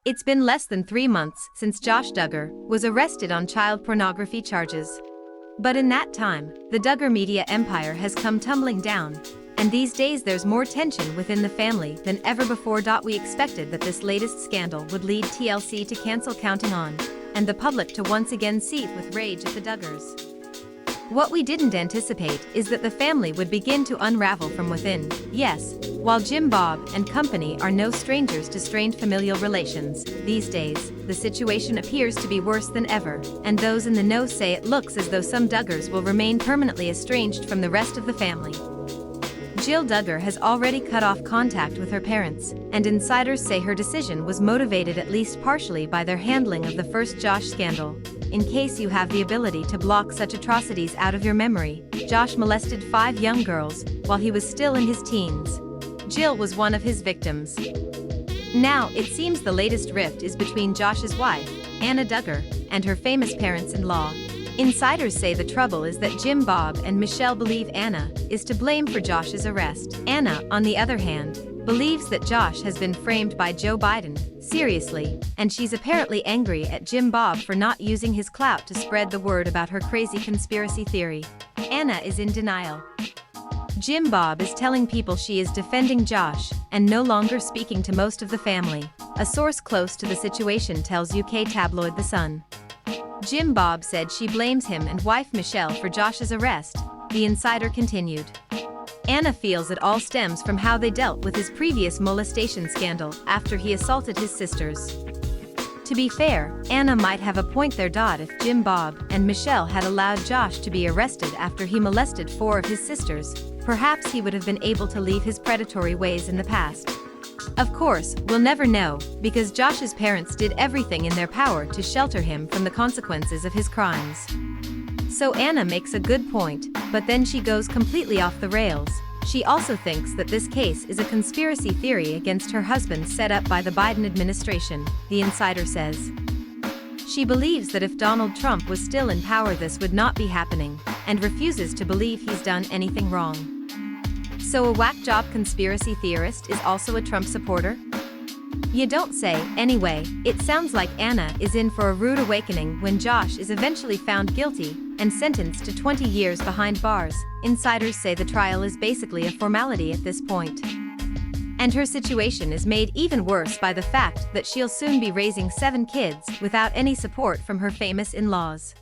It's been less than 3 months since Josh Duggar was arrested on child pornography charges. But in that time, the Duggar media empire has come tumbling down, and these days there's more tension within the family than ever before. We expected that this latest scandal would lead TLC to cancel Counting On, and the public to once again seethe with rage at the Duggars. What we didn't anticipate is that the family would begin to unravel from within. Yes, while Jim Bob and company are no strangers to strained familial relations, these days, the situation appears to be worse than ever, and those in the know say it looks as though some Duggars will remain permanently estranged from the rest of the family. Jill Duggar has already cut off contact with her parents, and insiders say her decision was motivated at least partially by their handling of the first Josh scandal. In case you have the ability to block such atrocities out of your memory, Josh molested 5 young girls while he was still in his teens. Jill was one of his victims. Now, it seems the latest rift is between Josh's wife, Anna Duggar, and her famous parents-in-law. Insiders say the trouble is that Jim Bob and Michelle believe Anna is to blame for Josh's arrest. Anna, on the other hand, believes that Josh has been framed by Joe Biden, seriously, and she's apparently angry at Jim Bob for not using his clout to spread the word about her crazy conspiracy theory. Anna is in denial. Jim Bob is telling people she is defending Josh and no longer speaking to most of the family, a source close to the situation tells UK tabloid The Sun. Jim Bob said she blames him and wife Michelle for Josh's arrest, the insider continued. Anna feels it all stems from how they dealt with his previous molestation scandal after he assaulted his sisters. To be fair, Anna might have a point there. If Jim Bob and Michelle had allowed Josh to be arrested after he molested 4 of his sisters, perhaps he would have been able to leave his predatory ways in the past. Of course, we'll never know, because Josh's parents did everything in their power to shelter him from the consequences of his crimes. So Anna makes a good point, but then she goes completely off the rails. She also thinks that this case is a conspiracy theory against her husband set up by the Biden administration, the insider says. She believes that if Donald Trump was still in power this would not be happening, and refuses to believe he's done anything wrong. So a whack job conspiracy theorist is also a Trump supporter? You don't say. Anyway, it sounds like Anna is in for a rude awakening when Josh is eventually found guilty and sentenced to 20 years behind bars. Insiders say the trial is basically a formality at this point. And her situation is made even worse by the fact that she'll soon be raising 7 kids without any support from her famous in-laws.